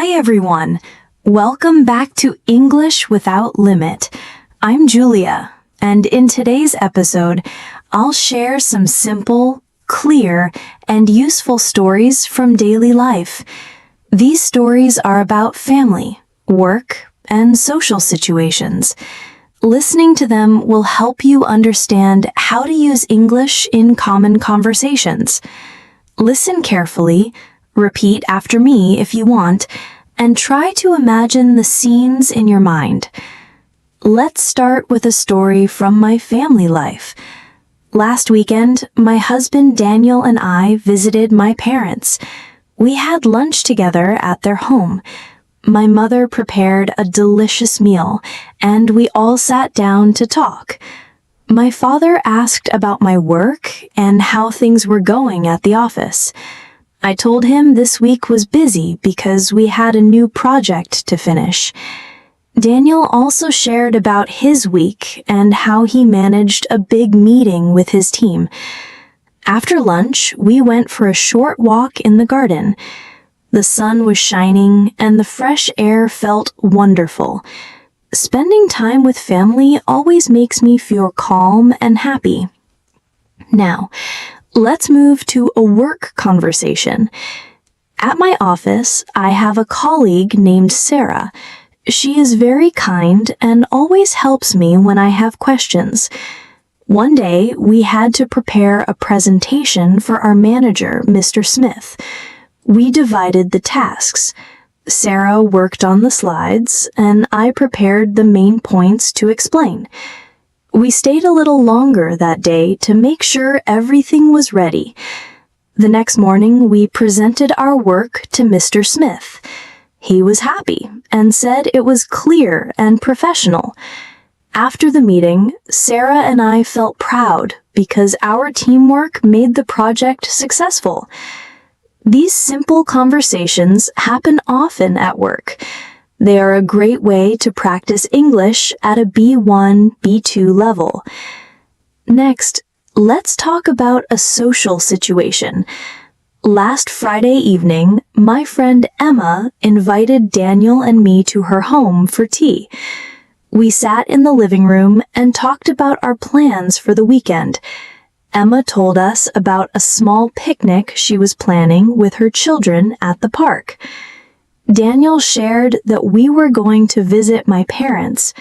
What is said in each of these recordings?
Hi everyone! Welcome back to English Without Limit. I'm Julia, and in today's episode, I'll share some simple, clear, and useful stories from daily life. These stories are about family, work, and social situations. Listening to them will help you understand how to use English in common conversations. Listen carefully, repeat after me if you want, and try to imagine the scenes in your mind. Let's start with a story from my family life. Last weekend, my husband Daniel and I visited my parents. We had lunch together at their home. My mother prepared a delicious meal, and we all sat down to talk. My father asked about my work and how things were going at the office. I told him this week was busy because we had a new project to finish. Daniel also shared about his week and how he managed a big meeting with his team. After lunch, we went for a short walk in the garden. The sun was shining and the fresh air felt wonderful. Spending time with family always makes me feel calm and happy. Now, let's move to a work conversation. At my office, I have a colleague named Sarah. She is very kind and always helps me when I have questions. One day, we had to prepare a presentation for our manager, Mr. Smith. We divided the tasks. Sarah worked on the slides, and I prepared the main points to explain. We stayed a little longer that day to make sure everything was ready. The next morning, we presented our work to Mr. Smith. He was happy and said it was clear and professional. After the meeting, Sarah and I felt proud because our teamwork made the project successful. These simple conversations happen often at work. They are a great way to practice English at a B1, B2 level. Next, let's talk about a social situation. Last Friday evening, my friend Emma invited Daniel and me to her home for tea. We sat in the living room and talked about our plans for the weekend. Emma told us about a small picnic she was planning with her children at the park. Daniel shared that we were going to visit my parents.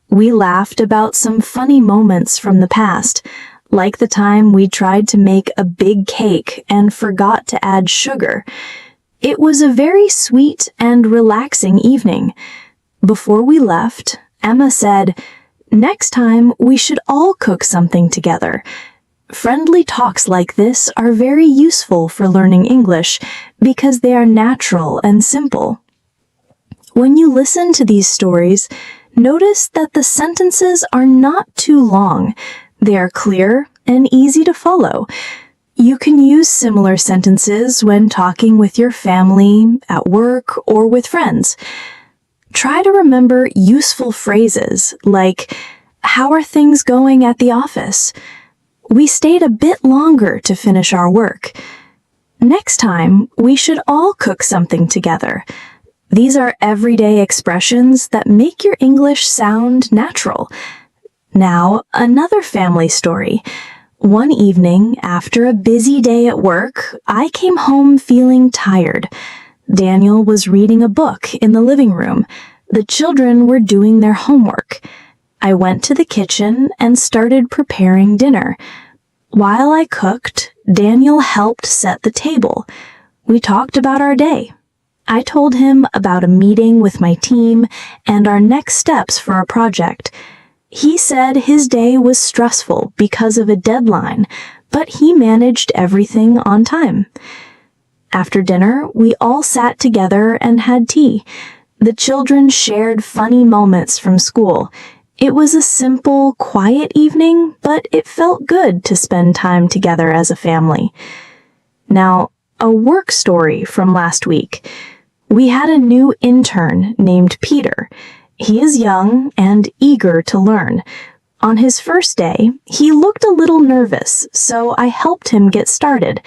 We laughed about some funny moments from the past, like the time we tried to make a big cake and forgot to add sugar. It was a very sweet and relaxing evening. Before we left, Emma said, "Next time we should all cook something together." Friendly talks like this are very useful for learning English because they are natural and simple. When you listen to these stories, notice that the sentences are not too long. They are clear and easy to follow. You can use similar sentences when talking with your family, at work, or with friends. Try to remember useful phrases like, "How are things going at the office?" "We stayed a bit longer to finish our work." "Next time, we should all cook something together." These are everyday expressions that make your English sound natural. Now, another family story. One evening, after a busy day at work, I came home feeling tired. Daniel was reading a book in the living room. The children were doing their homework. I went to the kitchen and started preparing dinner. While I cooked, Daniel helped set the table. We talked about our day. I told him about a meeting with my team and our next steps for our project. He said his day was stressful because of a deadline, but he managed everything on time. After dinner, we all sat together and had tea. The children shared funny moments from school. It was a simple, quiet evening, but it felt good to spend time together as a family. Now, a work story from last week. We had a new intern named Peter. He is young and eager to learn. On his first day, he looked a little nervous, so I helped him get started.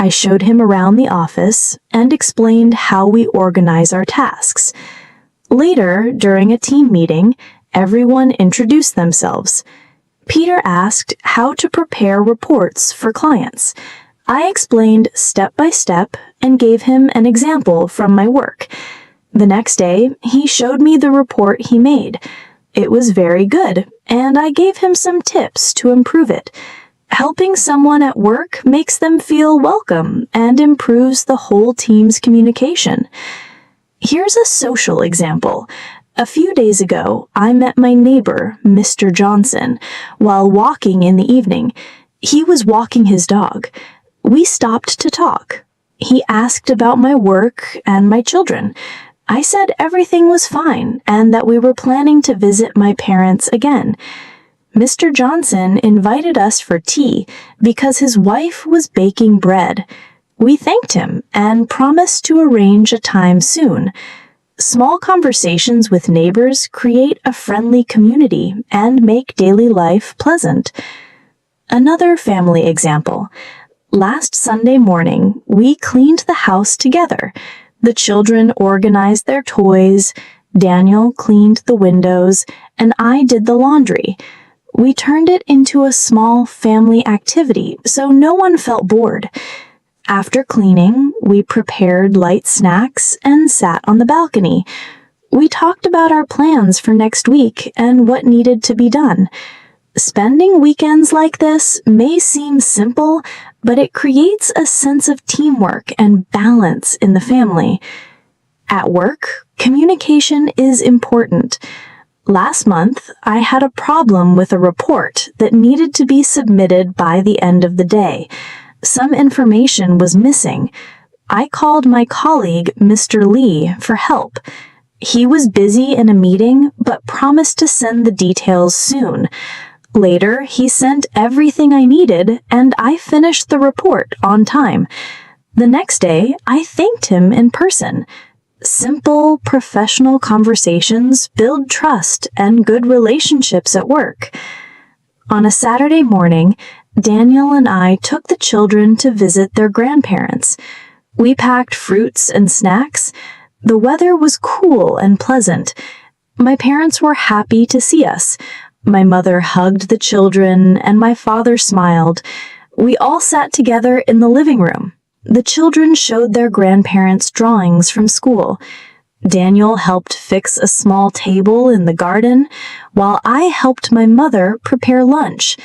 I showed him around the office and explained how we organize our tasks. Later, during a team meeting, everyone introduced themselves. Peter asked how to prepare reports for clients. I explained step by step and gave him an example from my work. The next day, he showed me the report he made. It was very good, and I gave him some tips to improve it. Helping someone at work makes them feel welcome and improves the whole team's communication. Here's a social example. A few days ago, I met my neighbor, Mr. Johnson, while walking in the evening. He was walking his dog. We stopped to talk. He asked about my work and my children. I said everything was fine and that we were planning to visit my parents again. Mr. Johnson invited us for tea because his wife was baking bread. We thanked him and promised to arrange a time soon. Small conversations with neighbors create a friendly community and make daily life pleasant. Another family example. Last Sunday morning, we cleaned the house together. The children organized their toys, Daniel cleaned the windows, and I did the laundry. We turned it into a small family activity, so no one felt bored. After cleaning, we prepared light snacks and sat on the balcony. We talked about our plans for next week and what needed to be done. Spending weekends like this may seem simple, but it creates a sense of teamwork and balance in the family. At work, communication is important. Last month, I had a problem with a report that needed to be submitted by the end of the day. Some information was missing. I called my colleague, Mr. Lee, for help. He was busy in a meeting, but promised to send the details soon. Later, he sent everything I needed, and I finished the report on time. The next day, I thanked him in person. Simple, professional conversations build trust and good relationships at work. On a Saturday morning, Daniel and I took the children to visit their grandparents. We packed fruits and snacks. The weather was cool and pleasant. My parents were happy to see us. My mother hugged the children, and my father smiled. We all sat together in the living room. The children showed their grandparents drawings from school. Daniel helped fix a small table in the garden, while I helped my mother prepare lunch.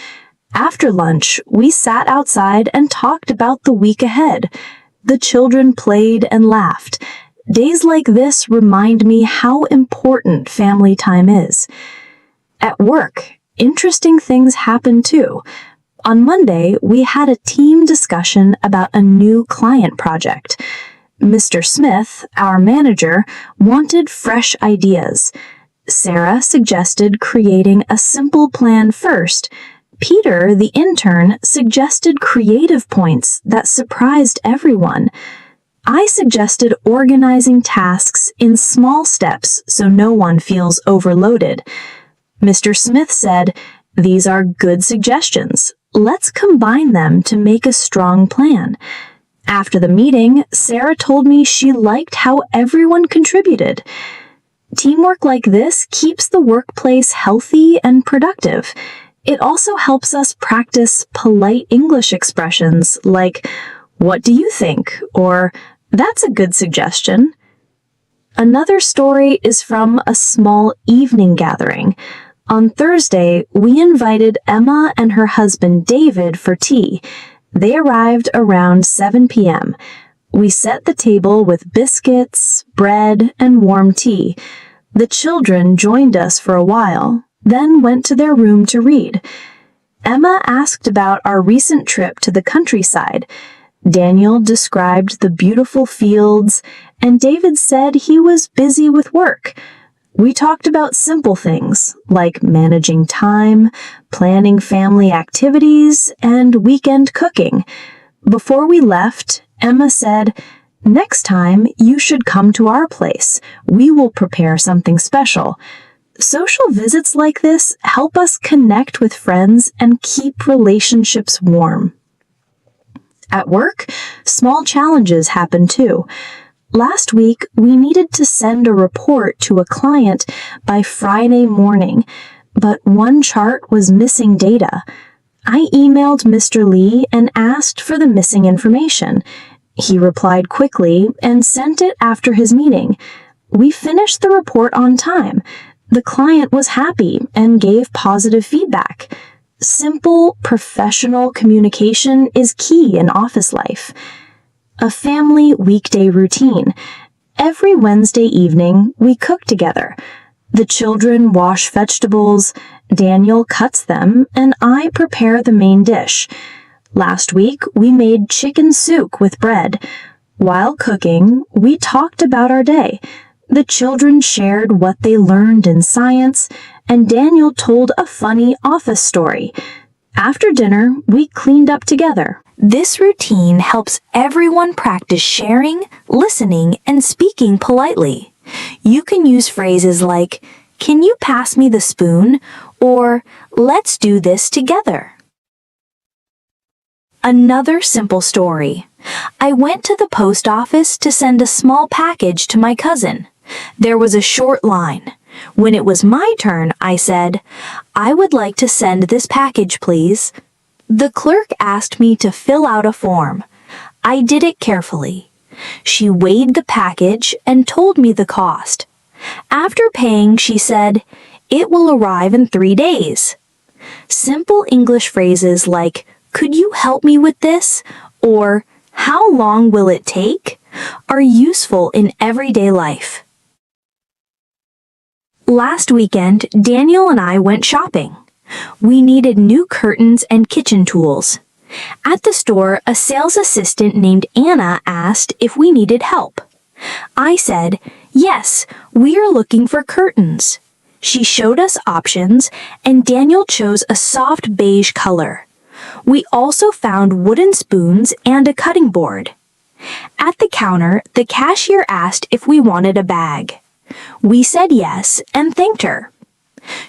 After lunch, we sat outside and talked about the week ahead. The children played and laughed. Days like this remind me how important family time is. At work, interesting things happen too. On Monday, we had a team discussion about a new client project. Mr. Smith, our manager, wanted fresh ideas. Sarah suggested creating a simple plan first. Peter, the intern, suggested creative points that surprised everyone. I suggested organizing tasks in small steps so no one feels overloaded. Mr. Smith said, "These are good suggestions. Let's combine them to make a strong plan." After the meeting, Sarah told me she liked how everyone contributed. Teamwork like this keeps the workplace healthy and productive. It also helps us practice polite English expressions like, "What do you think?" or "That's a good suggestion." Another story is from a small evening gathering. On Thursday, we invited Emma and her husband David for tea. They arrived around 7 p.m. We set the table with biscuits, bread, and warm tea. The children joined us for a while, then went to their room to read. Emma asked about our recent trip to the countryside. Daniel described the beautiful fields, and David said he was busy with work. We talked about simple things like managing time, planning family activities, and weekend cooking. Before we left, Emma said, "Next time, you should come to our place. We will prepare something special." Social visits like this help us connect with friends and keep relationships warm. At work, Small challenges happen too. Last week, we needed to send a report to a client by Friday morning, but one chart was missing data. I emailed Mr. Lee and asked for the missing information. He replied quickly and sent it after his meeting. We finished the report on time. The client was happy and gave positive feedback. Simple, professional communication is key in office life. A family weekday routine. Every Wednesday evening, we cook together. The children wash vegetables, Daniel cuts them, and I prepare the main dish. Last week, we made chicken soup with bread. While cooking, we talked about our day. The children shared what they learned in science, and Daniel told a funny office story. After dinner, we cleaned up together. This routine helps everyone practice sharing, listening, and speaking politely. You can use phrases like, "Can you pass me the spoon?" or "Let's do this together." Another simple story. I went to the post office to send a small package to my cousin. There was a short line. When it was my turn, I said, "I would like to send this package, please." The clerk asked me to fill out a form. I did it carefully. She weighed the package and told me the cost. After paying, she said, "It will arrive in 3 days." Simple English phrases like, "Could you help me with this?" or "How long will it take?" are useful in everyday life. Last weekend, Daniel and I went shopping. We needed new curtains and kitchen tools. At the store, a sales assistant named Anna asked if we needed help. I said, "Yes, we are looking for curtains." She showed us options, and Daniel chose a soft beige color. We also found wooden spoons and a cutting board. At the counter, the cashier asked if we wanted a bag. We said yes and thanked her.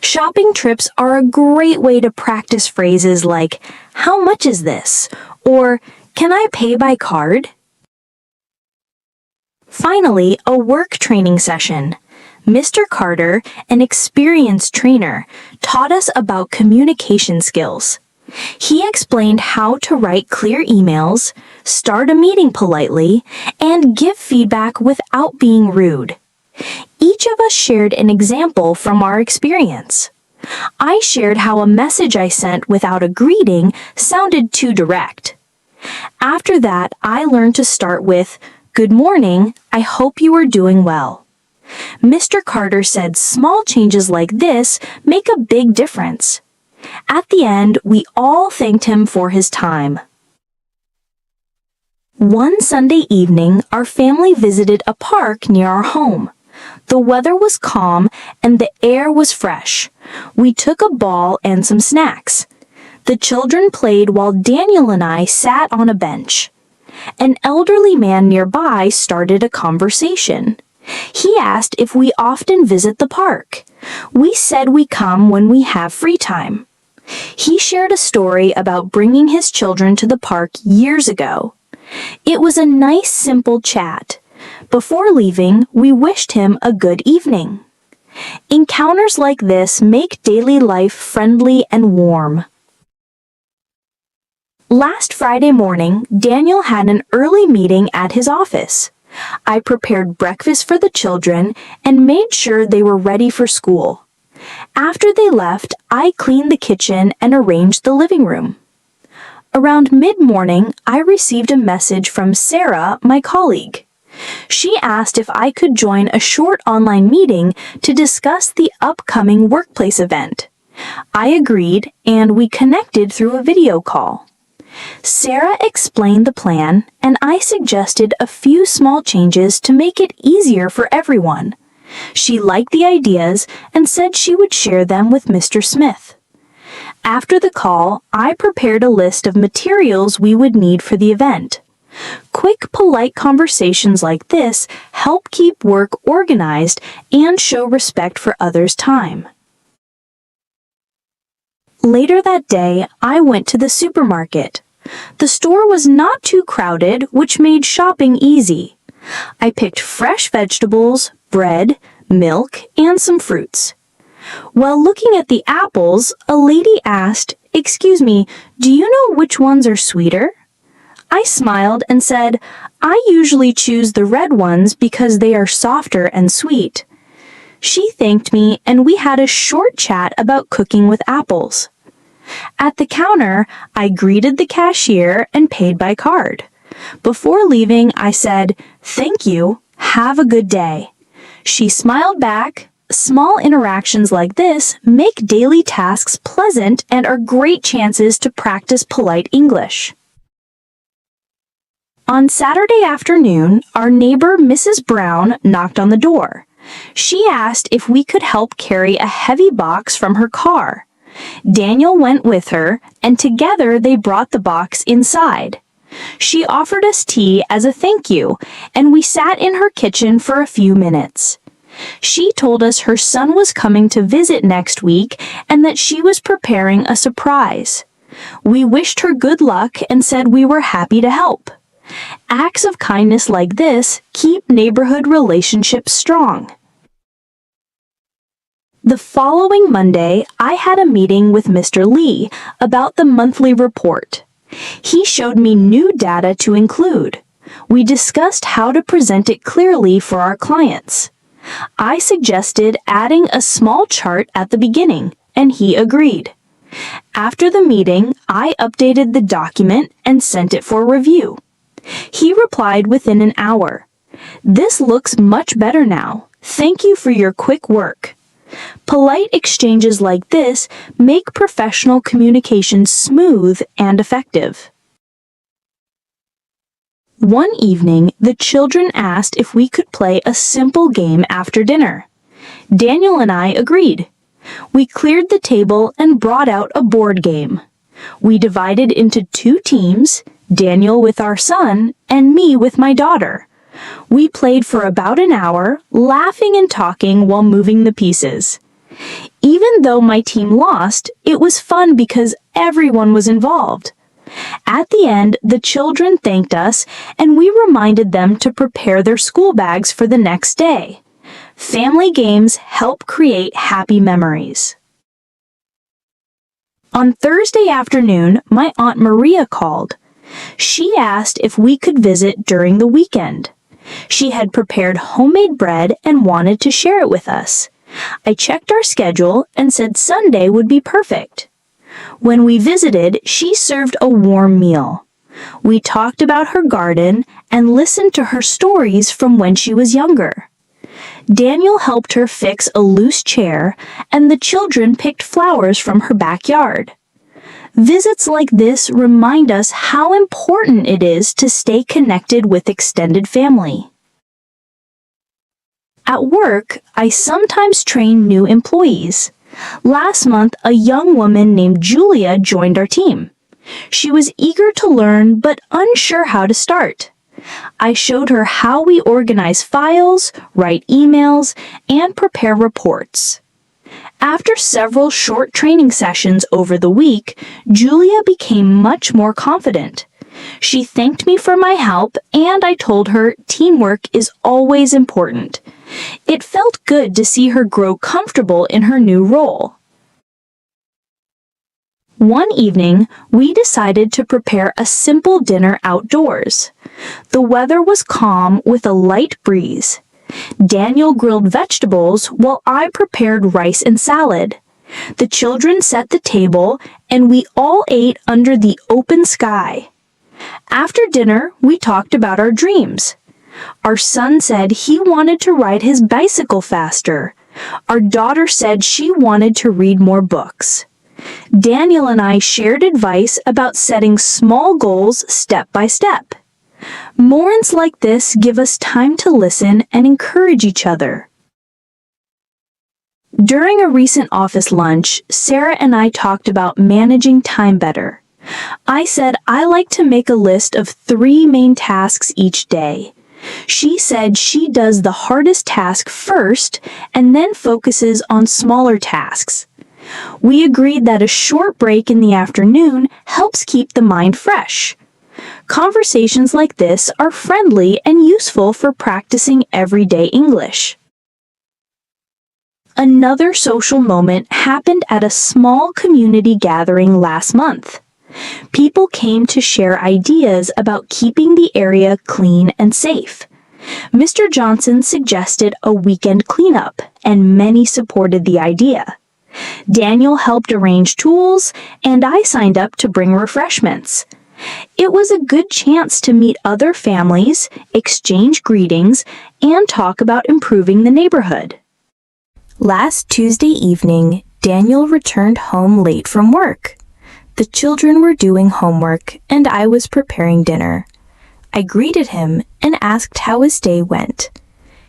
Shopping trips are a great way to practice phrases like, "How much is this?" or "Can I pay by card?" Finally, a work training session. Mr. Carter, an experienced trainer, taught us about communication skills. He explained how to write clear emails, start a meeting politely, and give feedback without being rude. Each of us shared an example from our experience. I shared how a message I sent without a greeting sounded too direct. After that, I learned to start with, "Good morning, I hope you are doing well." Mr. Carter said small changes like this make a big difference. At the end, we all thanked him for his time. One Sunday evening, our family visited a park near our home. The weather was calm and the air was fresh. We took a ball and some snacks. The children played while Daniel and I sat on a bench. An elderly man nearby started a conversation. He asked if we often visit the park. We said we come when we have free time. He shared a story about bringing his children to the park years ago. It was a nice, simple chat. Before leaving, we wished him a good evening. Encounters like this make daily life friendly and warm. Last Friday morning, Daniel had an early meeting at his office. I prepared breakfast for the children and made sure they were ready for school. After they left, I cleaned the kitchen and arranged the living room. Around mid-morning, I received a message from Sarah, my colleague. She asked if I could join a short online meeting to discuss the upcoming workplace event. I agreed, and we connected through a video call. Sarah explained the plan, and I suggested a few small changes to make it easier for everyone. She liked the ideas and said she would share them with Mr. Smith. After the call, I prepared a list of materials we would need for the event. Quick, polite conversations like this help keep work organized and show respect for others' time. Later that day, I went to the supermarket. The store was not too crowded, which made shopping easy. I picked fresh vegetables, bread, milk, and some fruits. While looking at the apples, a lady asked, "Excuse me, do you know which ones are sweeter?" I smiled and said, "I usually choose the red ones because they are softer and sweet." She thanked me and we had a short chat about cooking with apples. At the counter, I greeted the cashier and paid by card. Before leaving, I said, "Thank you, have a good day." She smiled back. Small interactions like this make daily tasks pleasant and are great chances to practice polite English. On Saturday afternoon, our neighbor Mrs. Brown knocked on the door. She asked if we could help carry a heavy box from her car. Daniel went with her, and together they brought the box inside. She offered us tea as a thank you, and we sat in her kitchen for a few minutes. She told us her son was coming to visit next week and that she was preparing a surprise. We wished her good luck and said we were happy to help. Acts of kindness like this keep neighborhood relationships strong. The following Monday, I had a meeting with Mr. Lee about the monthly report. He showed me new data to include. We discussed how to present it clearly for our clients. I suggested adding a small chart at the beginning, and he agreed. After the meeting, I updated the document and sent it for review. He replied within an hour. "This looks much better now. Thank you for your quick work." Polite exchanges like this make professional communication smooth and effective. One evening, the children asked if we could play a simple game after dinner. Daniel and I agreed. We cleared the table and brought out a board game. We divided into 2 teams, Daniel with our son and me with my daughter. We played for about an hour, laughing and talking while moving the pieces. Even though my team lost, it was fun because everyone was involved. At the end, the children thanked us and we reminded them to prepare their school bags for the next day. Family games help create happy memories. On Thursday afternoon, my Aunt Maria called. She asked if we could visit during the weekend. She had prepared homemade bread and wanted to share it with us. I checked our schedule and said Sunday would be perfect. When we visited, she served a warm meal. We talked about her garden and listened to her stories from when she was younger. Daniel helped her fix a loose chair, and the children picked flowers from her backyard. Visits like this remind us how important it is to stay connected with extended family. At work, I sometimes train new employees. Last month, a young woman named Julia joined our team. She was eager to learn but unsure how to start. I showed her how we organize files, write emails, and prepare reports. After several short training sessions over the week, Julia became much more confident. She thanked me for my help, and I told her teamwork is always important. It felt good to see her grow comfortable in her new role. One evening, we decided to prepare a simple dinner outdoors. The weather was calm with a light breeze. Daniel grilled vegetables while I prepared rice and salad. The children set the table, and we all ate under the open sky. After dinner, we talked about our dreams. Our son said he wanted to ride his bicycle faster. Our daughter said she wanted to read more books. Daniel and I shared advice about setting small goals step by step. Moments like this give us time to listen and encourage each other. During a recent office lunch, Sarah and I talked about managing time better. I said I like to make a list of 3 main tasks each day. She said she does the hardest task first and then focuses on smaller tasks. We agreed that a short break in the afternoon helps keep the mind fresh. Conversations like this are friendly and useful for practicing everyday English. Another social moment happened at a small community gathering last month. People came to share ideas about keeping the area clean and safe. Mr. Johnson suggested a weekend cleanup, and many supported the idea. Daniel helped arrange tools, and I signed up to bring refreshments. It was a good chance to meet other families, exchange greetings, and talk about improving the neighborhood. Last Tuesday evening, Daniel returned home late from work. The children were doing homework, and I was preparing dinner. I greeted him and asked how his day went.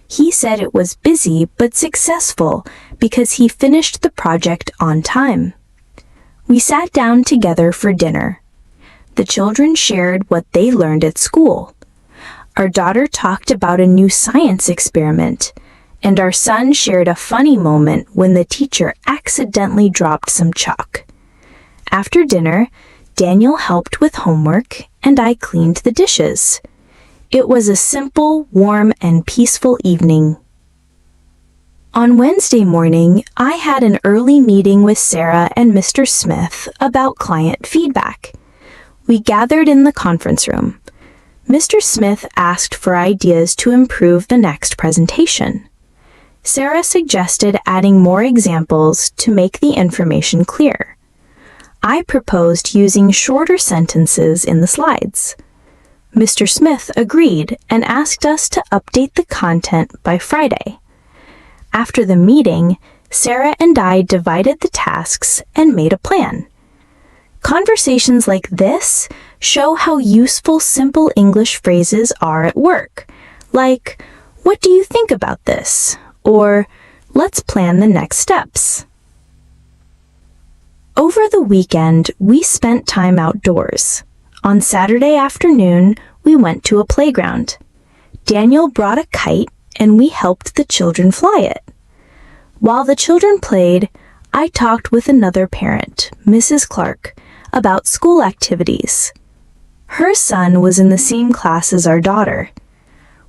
He said it was busy but successful because he finished the project on time. We sat down together for dinner. The children shared what they learned at school. Our daughter talked about a new science experiment, and our son shared a funny moment when the teacher accidentally dropped some chalk. After dinner, Daniel helped with homework, and I cleaned the dishes. It was a simple, warm, and peaceful evening. On Wednesday morning, I had an early meeting with Sarah and Mr. Smith about client feedback. We gathered in the conference room. Mr. Smith asked for ideas to improve the next presentation. Sarah suggested adding more examples to make the information clear. I proposed using shorter sentences in the slides. Mr. Smith agreed and asked us to update the content by Friday. After the meeting, Sarah and I divided the tasks and made a plan. Conversations like this show how useful simple English phrases are at work, like, "What do you think about this?" or "Let's plan the next steps." Over the weekend, we spent time outdoors. On Saturday afternoon, we went to a playground. Daniel brought a kite, and we helped the children fly it. While the children played, I talked with another parent, Mrs. Clark, about school activities. Her son was in the same class as our daughter.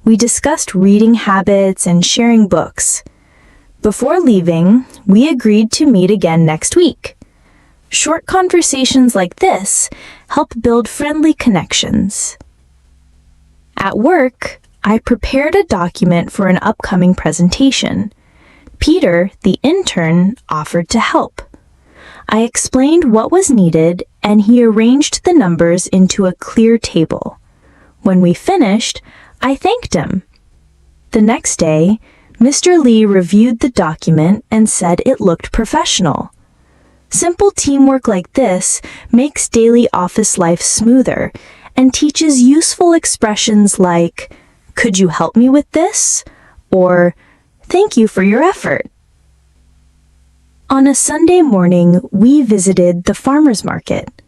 We discussed reading habits and sharing books. Before leaving, we agreed to meet again next week. Short conversations like this help build friendly connections. At work, I prepared a document for an upcoming presentation. Peter, the intern, offered to help. I explained what was needed, and he arranged the numbers into a clear table. When we finished, I thanked him. The next day, Mr. Lee reviewed the document and said it looked professional. Simple teamwork like this makes daily office life smoother and teaches useful expressions like, "Could you help me with this?" or "Thank you for your effort." On a Sunday morning, we visited the farmer's market.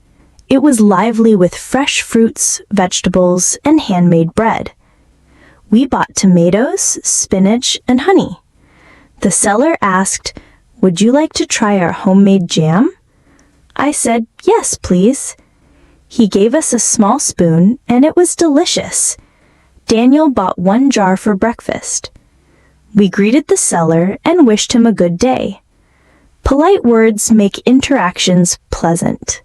It was lively with fresh fruits, vegetables, and handmade bread. We bought tomatoes, spinach, and honey. The seller asked, "Would you like to try our homemade jam?" I said, "Yes, please." He gave us a small spoon, and it was delicious. Daniel bought one jar for breakfast. We greeted the seller and wished him a good day. Polite words make interactions pleasant.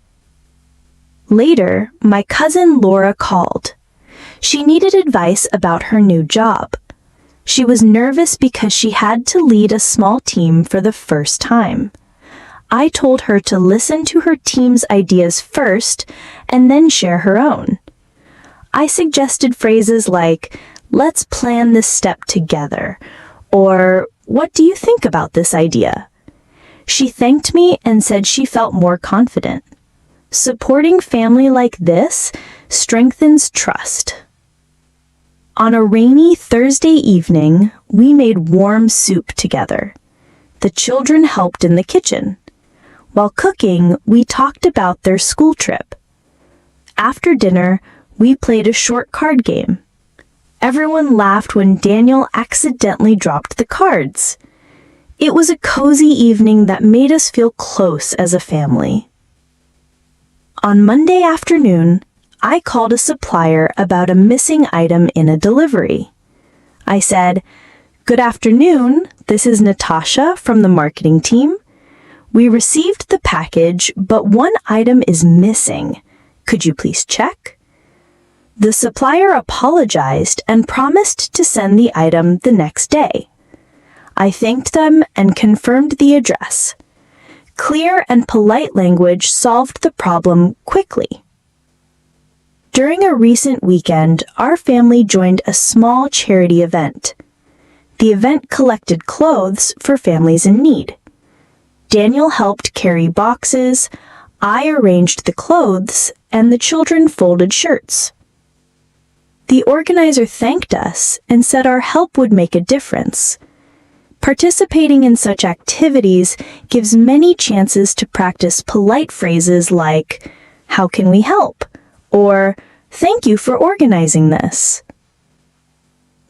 Later, my cousin Laura called. She needed advice about her new job. She was nervous because she had to lead a small team for the first time. I told her to listen to her team's ideas first and then share her own. I suggested phrases like, "Let's plan this step together," or "What do you think about this idea?" She thanked me and said she felt more confident. Supporting family like this strengthens trust. On a rainy Thursday evening, we made warm soup together. The children helped in the kitchen. While cooking, we talked about their school trip. After dinner, we played a short card game. Everyone laughed when Daniel accidentally dropped the cards. It was a cozy evening that made us feel close as a family. On Monday afternoon, I called a supplier about a missing item in a delivery. I said, "Good afternoon, this is Natasha from the marketing team. We received the package, but one item is missing. Could you please check?" The supplier apologized and promised to send the item the next day. I thanked them and confirmed the address. Clear and polite language solved the problem quickly. During a recent weekend, our family joined a small charity event. The event collected clothes for families in need. Daniel helped carry boxes, I arranged the clothes, and the children folded shirts. The organizer thanked us and said our help would make a difference. Participating in such activities gives many chances to practice polite phrases like, "How can we help?" or "Thank you for organizing this."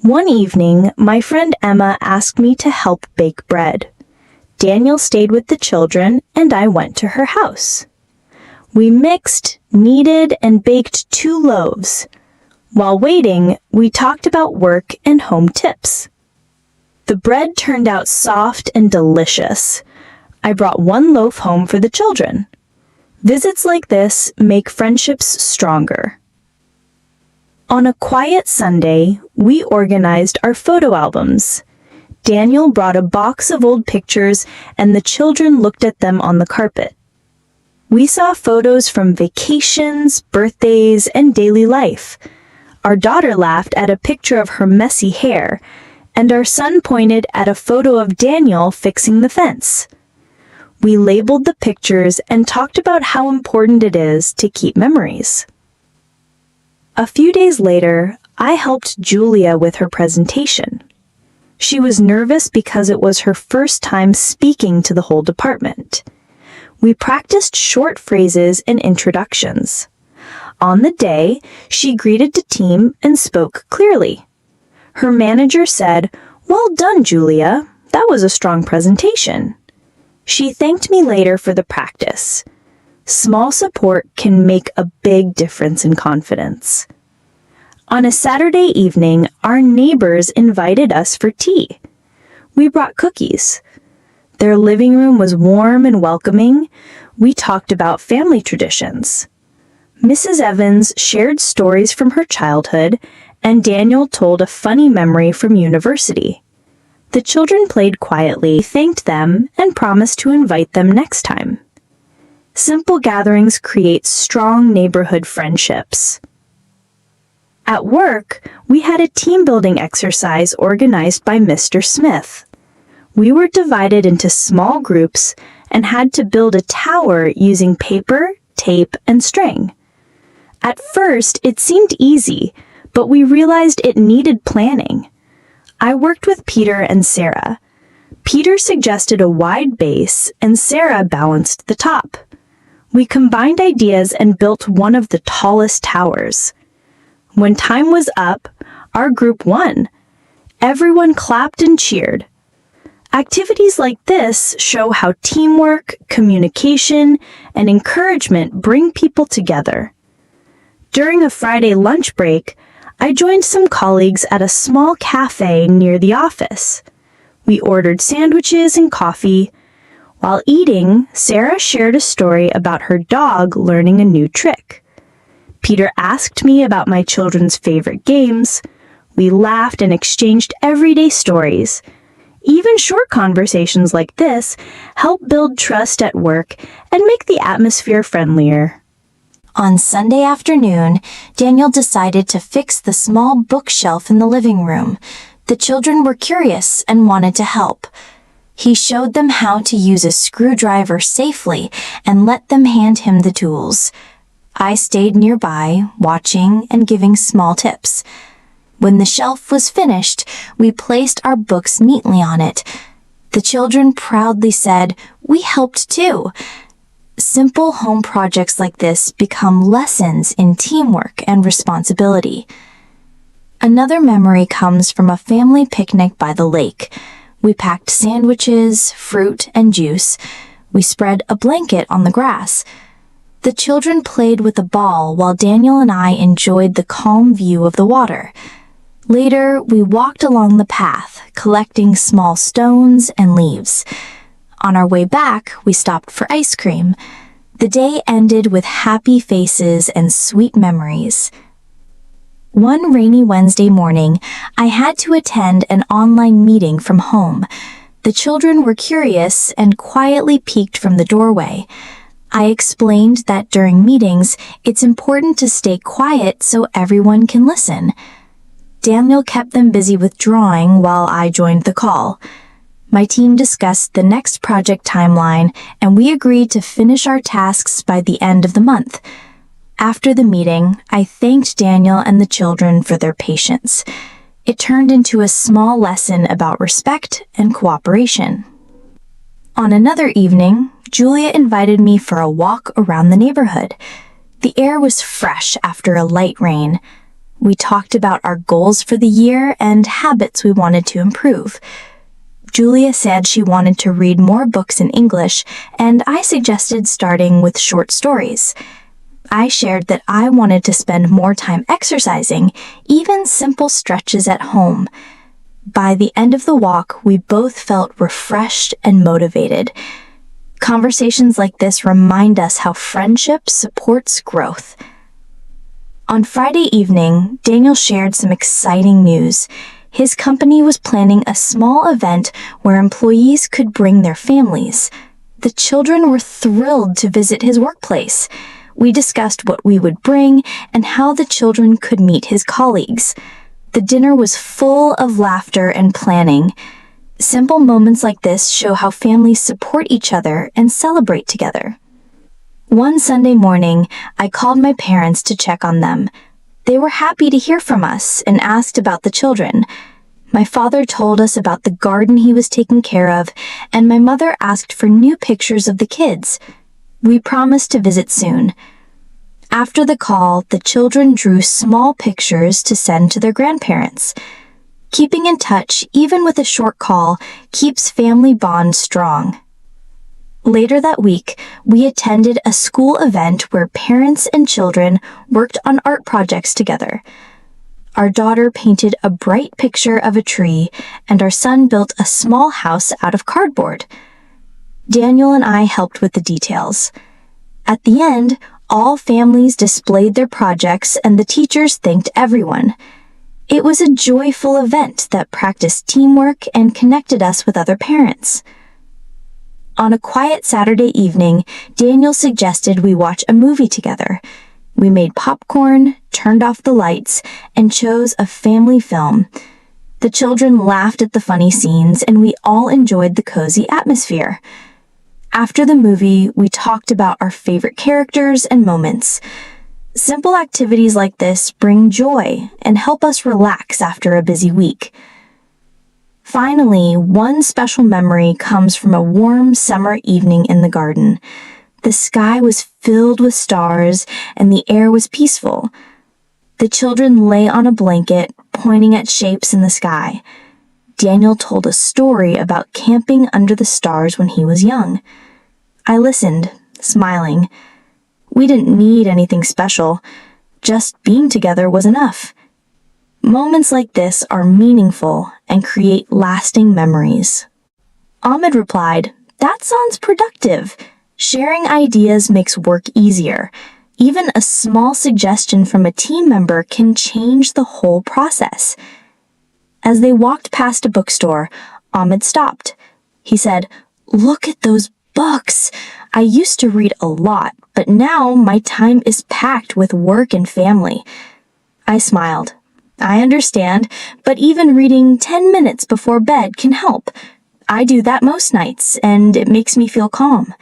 One evening, my friend Emma asked me to help bake bread. Daniel stayed with the children, and I went to her house. We mixed, kneaded, and baked 2 loaves. While waiting, we talked about work and home tips. The bread turned out soft and delicious. I brought 1 loaf home for the children. Visits like this make friendships stronger. On a quiet Sunday, we organized our photo albums. Daniel brought a box of old pictures, and the children looked at them on the carpet. We saw photos from vacations, birthdays, and daily life. Our daughter laughed at a picture of her messy hair, and our son pointed at a photo of Daniel fixing the fence. We labeled the pictures and talked about how important it is to keep memories. A few days later, I helped Julia with her presentation. She was nervous because it was her first time speaking to the whole department. We practiced short phrases and introductions. On the day, she greeted the team and spoke clearly. Her manager said, "Well done, Julia. That was a strong presentation." She thanked me later for the practice. Small support can make a big difference in confidence. On a Saturday evening, our neighbors invited us for tea. We brought cookies. Their living room was warm and welcoming. We talked about family traditions. Mrs. Evans shared stories from her childhood, and Daniel told a funny memory from university. The children played quietly, thanked them, and promised to invite them next time. Simple gatherings create strong neighborhood friendships. At work, we had a team-building exercise organized by Mr. Smith. We were divided into small groups and had to build a tower using paper, tape, and string. At first, it seemed easy, but we realized it needed planning. I worked with Peter and Sarah. Peter suggested a wide base, and Sarah balanced the top. We combined ideas and built one of the tallest towers. When time was up, our group won. Everyone clapped and cheered. Activities like this show how teamwork, communication, and encouragement bring people together. During a Friday lunch break, I joined some colleagues at a small cafe near the office. We ordered sandwiches and coffee. While eating, Sarah shared a story about her dog learning a new trick. Peter asked me about my children's favorite games. We laughed and exchanged everyday stories. Even short conversations like this help build trust at work and make the atmosphere friendlier. On Sunday afternoon, Daniel decided to fix the small bookshelf in the living room. The children were curious and wanted to help. He showed them how to use a screwdriver safely and let them hand him the tools. I stayed nearby, watching and giving small tips. When the shelf was finished, we placed our books neatly on it. The children proudly said, "We helped too." Simple home projects like this become lessons in teamwork and responsibility. Another memory comes from a family picnic by the lake. We packed sandwiches, fruit, and juice. We spread a blanket on the grass. The children played with a ball while Daniel and I enjoyed the calm view of the water. Later, we walked along the path, collecting small stones and leaves. On our way back, we stopped for ice cream. The day ended with happy faces and sweet memories. One rainy Wednesday morning, I had to attend an online meeting from home. The children were curious and quietly peeked from the doorway. I explained that during meetings, it's important to stay quiet so everyone can listen. Daniel kept them busy with drawing while I joined the call. My team discussed the next project timeline, and we agreed to finish our tasks by the end of the month. After the meeting, I thanked Daniel and the children for their patience. It turned into a small lesson about respect and cooperation. On another evening, Julia invited me for a walk around the neighborhood. The air was fresh after a light rain. We talked about our goals for the year and habits we wanted to improve. Julia said she wanted to read more books in English, and I suggested starting with short stories. I shared that I wanted to spend more time exercising, even simple stretches at home. By the end of the walk, we both felt refreshed and motivated. Conversations like this remind us how friendship supports growth. On Friday evening, Daniel shared some exciting news. His company was planning a small event where employees could bring their families. The children were thrilled to visit his workplace. We discussed what we would bring and how the children could meet his colleagues. The dinner was full of laughter and planning. Simple moments like this show how families support each other and celebrate together. One Sunday morning, I called my parents to check on them. They were happy to hear from us and asked about the children. My father told us about the garden he was taking care of, and my mother asked for new pictures of the kids. We promised to visit soon. After the call, the children drew small pictures to send to their grandparents. Keeping in touch, even with a short call, keeps family bonds strong. Later that week, we attended a school event where parents and children worked on art projects together. Our daughter painted a bright picture of a tree, and our son built a small house out of cardboard. Daniel and I helped with the details. At the end, all families displayed their projects and the teachers thanked everyone. It was a joyful event that practiced teamwork and connected us with other parents. On a quiet Saturday evening, Daniel suggested we watch a movie together. We made popcorn, turned off the lights, and chose a family film. The children laughed at the funny scenes, and we all enjoyed the cozy atmosphere. After the movie, we talked about our favorite characters and moments. Simple activities like this bring joy and help us relax after a busy week. Finally, one special memory comes from a warm summer evening in the garden. The sky was filled with stars and the air was peaceful. The children lay on a blanket, pointing at shapes in the sky. Daniel told a story about camping under the stars when he was young. I listened, smiling. We didn't need anything special. Just being together was enough. Moments like this are meaningful and create lasting memories. Ahmed replied, "That sounds productive. Sharing ideas makes work easier. Even a small suggestion from a team member can change the whole process." As they walked past a bookstore, Ahmed stopped. He said, "Look at those books. I used to read a lot, but now my time is packed with work and family." I smiled. "I understand, but even reading 10 minutes before bed can help. I do that most nights, and it makes me feel calm."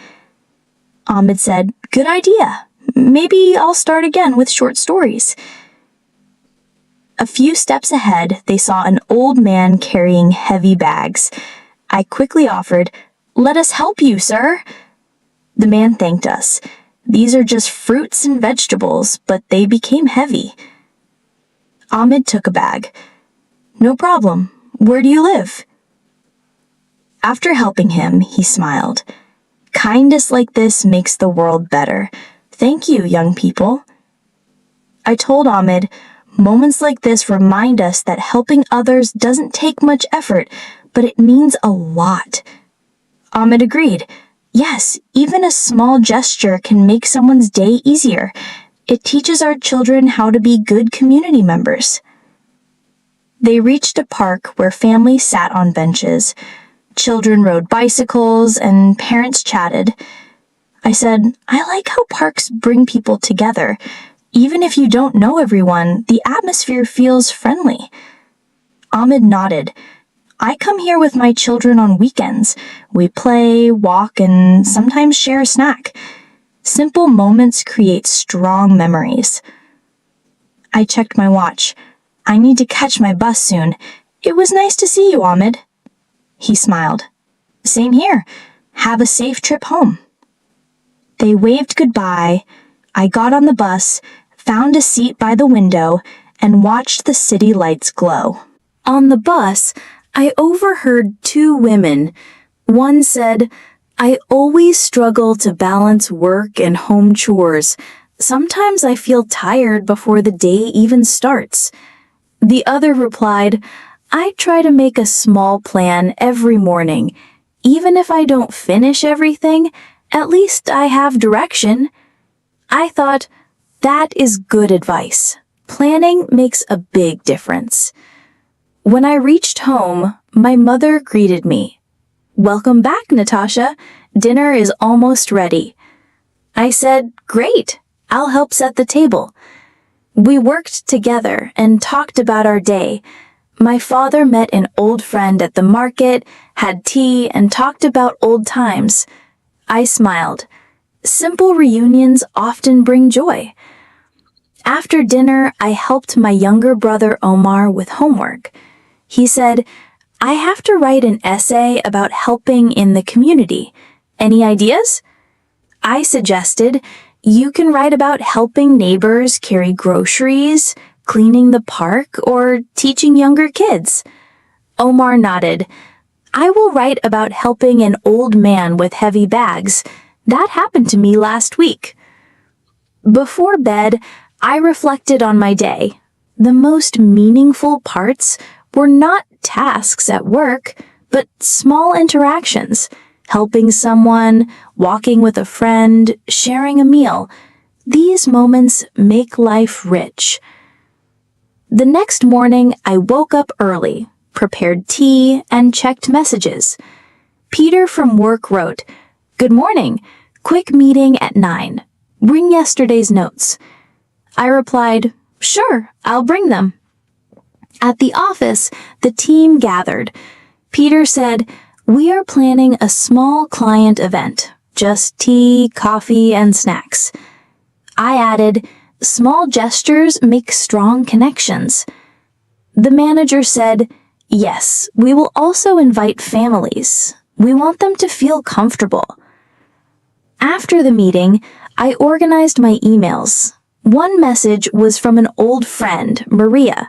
Ahmed said, "Good idea. Maybe I'll start again with short stories." A few steps ahead, they saw an old man carrying heavy bags. I quickly offered, "Let us help you, sir." The man thanked us. These are just fruits and vegetables, but they became heavy. Ahmed took a bag. "No problem. Where do you live?" After helping him, he smiled. Kindness like this makes the world better. Thank you, young people. I told Ahmed, moments like this remind us that helping others doesn't take much effort, but it means a lot. Ahmed agreed. Yes, even a small gesture can make someone's day easier. It teaches our children how to be good community members. They reached a park where families sat on benches. Children rode bicycles and parents chatted. I said, I like how parks bring people together. Even if you don't know everyone, the atmosphere feels friendly. Ahmed nodded. I come here with my children on weekends. We play, walk, and sometimes share a snack. Simple moments create strong memories. I checked my watch. I need to catch my bus soon. It was nice to see you, Ahmed. He smiled. Same here. Have a safe trip home. They waved goodbye. I got on the bus, found a seat by the window, and watched the city lights glow. On the bus, I overheard two women. One said, I always struggle to balance work and home chores. Sometimes I feel tired before the day even starts. The other replied, I try to make a small plan every morning. Even if I don't finish everything, at least I have direction. I thought, that is good advice. Planning makes a big difference. When I reached home, my mother greeted me. Welcome back, Natasha. Dinner is almost ready. I said, great. I'll help set the table. We worked together and talked about our day. My father met an old friend at the market, had tea, and talked about old times. I smiled. Simple reunions often bring joy. After dinner, I helped my younger brother Omar with homework. He said, I have to write an essay about helping in the community. Any ideas? I suggested, you can write about helping neighbors carry groceries, cleaning the park, or teaching younger kids. Omar nodded. I will write about helping an old man with heavy bags. That happened to me last week. Before bed, I reflected on my day. The most meaningful parts were not tasks at work, but small interactions. Helping someone, walking with a friend, sharing a meal. These moments make life rich. The next morning, I woke up early, prepared tea, and checked messages. Peter from work wrote, Good morning. Quick meeting at 9. Bring yesterday's notes. I replied, Sure, I'll bring them. At the office, the team gathered. Peter said, We are planning a small client event, just tea, coffee, and snacks. I added, Small gestures make strong connections. The manager said, Yes, we will also invite families. We want them to feel comfortable. After the meeting, I organized my emails. One message was from an old friend, Maria.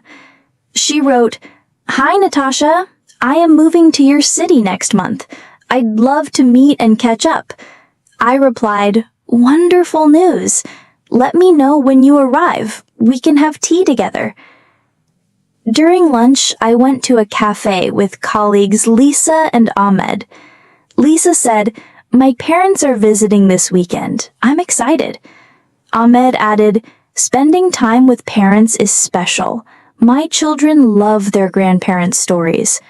She wrote, Hi, Natasha. I am moving to your city next month. I'd love to meet and catch up. I replied, Wonderful news. Let me know when you arrive. We can have tea together. During lunch, I went to a cafe with colleagues Lisa and Ahmed. Lisa said, My parents are visiting this weekend. I'm excited. Ahmed added, Spending time with parents is special. My children love their grandparents' stories.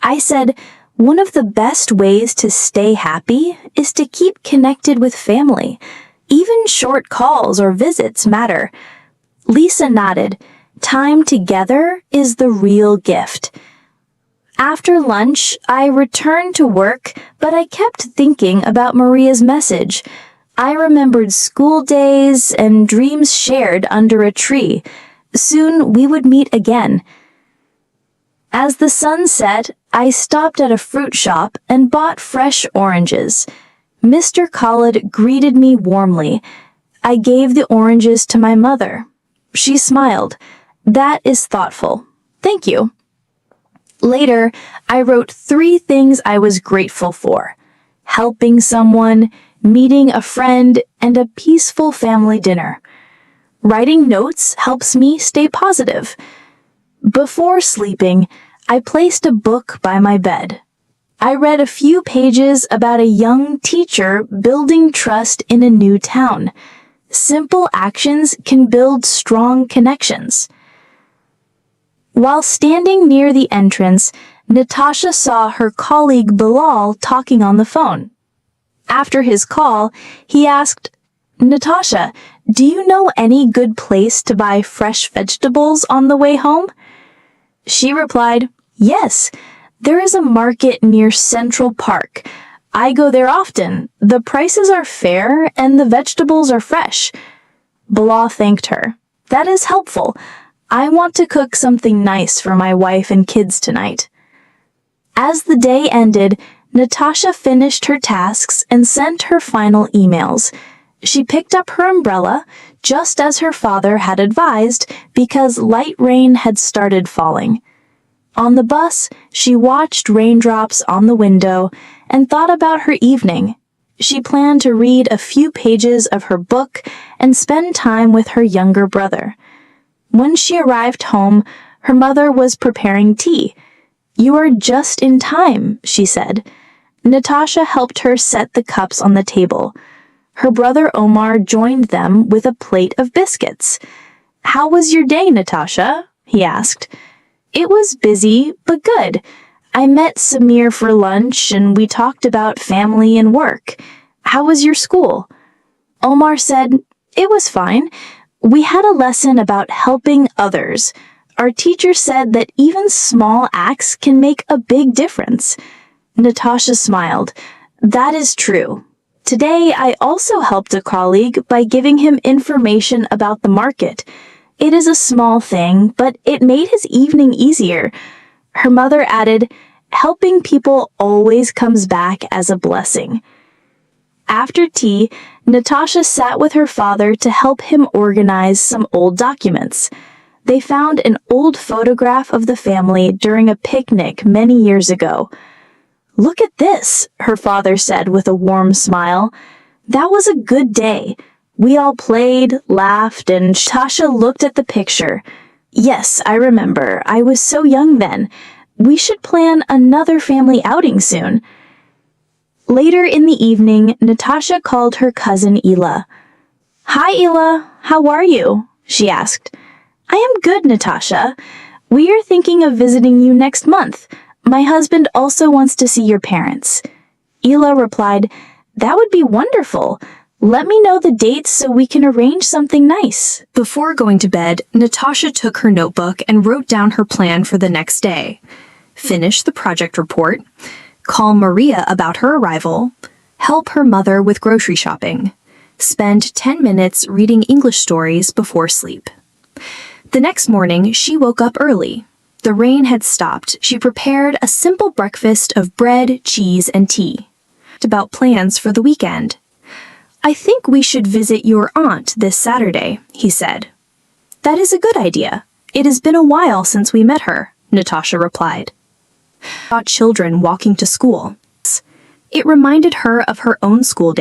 I said, one of the best ways to stay happy is to keep connected with family. Even short calls or visits matter. Lisa nodded. Time together is the real gift. After lunch, I returned to work, but I kept thinking about Maria's message. I remembered school days and dreams shared under a tree. Soon we would meet again. As the sun set, I stopped at a fruit shop and bought fresh oranges. Mr. Khalid greeted me warmly. I gave the oranges to my mother. She smiled. That is thoughtful. Thank you. Later, I wrote 3 things I was grateful for: helping someone, meeting a friend, and a peaceful family dinner. Writing notes helps me stay positive. Before sleeping, I placed a book by my bed. I read a few pages about a young teacher building trust in a new town. Simple actions can build strong connections. While standing near the entrance, Natasha saw her colleague Bilal talking on the phone. After his call, he asked, "Natasha, do you know any good place to buy fresh vegetables on the way home?" She replied, "Yes, there is a market near Central Park. I go there often. The prices are fair and the vegetables are fresh." Bilal thanked her. "That is helpful. I want to cook something nice for my wife and kids tonight." As the day ended, Natasha finished her tasks and sent her final emails. She picked up her umbrella, just as her father had advised, because light rain had started falling. On the bus, she watched raindrops on the window and thought about her evening. She planned to read a few pages of her book and spend time with her younger brother. When she arrived home, her mother was preparing tea. "You are just in time," she said. Natasha helped her set the cups on the table. Her brother Omar joined them with a plate of biscuits. "How was your day, Natasha?" he asked. "It was busy, but good. I met Samir for lunch and we talked about family and work. How was your school?" Omar said, "It was fine. We had a lesson about helping others. Our teacher said that even small acts can make a big difference." Natasha smiled. "That is true. Today, I also helped a colleague by giving him information about the market. It is a small thing, but it made his evening easier." Her mother added, "Helping people always comes back as a blessing." After tea, Natasha sat with her father to help him organize some old documents. They found an old photograph of the family during a picnic many years ago. "Look at this," her father said with a warm smile. "That was a good day. We all played, laughed, and Tasha looked at the picture. Yes, I remember. I was so young then. We should plan another family outing soon." Later in the evening, Natasha called her cousin Ela. "Hi, Ela. How are you?" she asked. "I am good, Natasha. We are thinking of visiting you next month. My husband also wants to see your parents." Ela replied, "That would be wonderful. Let me know the dates so we can arrange something nice." Before going to bed, Natasha took her notebook and wrote down her plan for the next day. Finish the project report, call Maria about her arrival, help her mother with grocery shopping, spend 10 minutes reading English stories before sleep. The next morning, she woke up early. The rain had stopped. She prepared a simple breakfast of bread, cheese, and tea. About plans for the weekend. "I think we should visit your aunt this Saturday," he said. "That is a good idea. It has been a while since we met her," Natasha replied. Saw children walking to school. It reminded her of her own school days.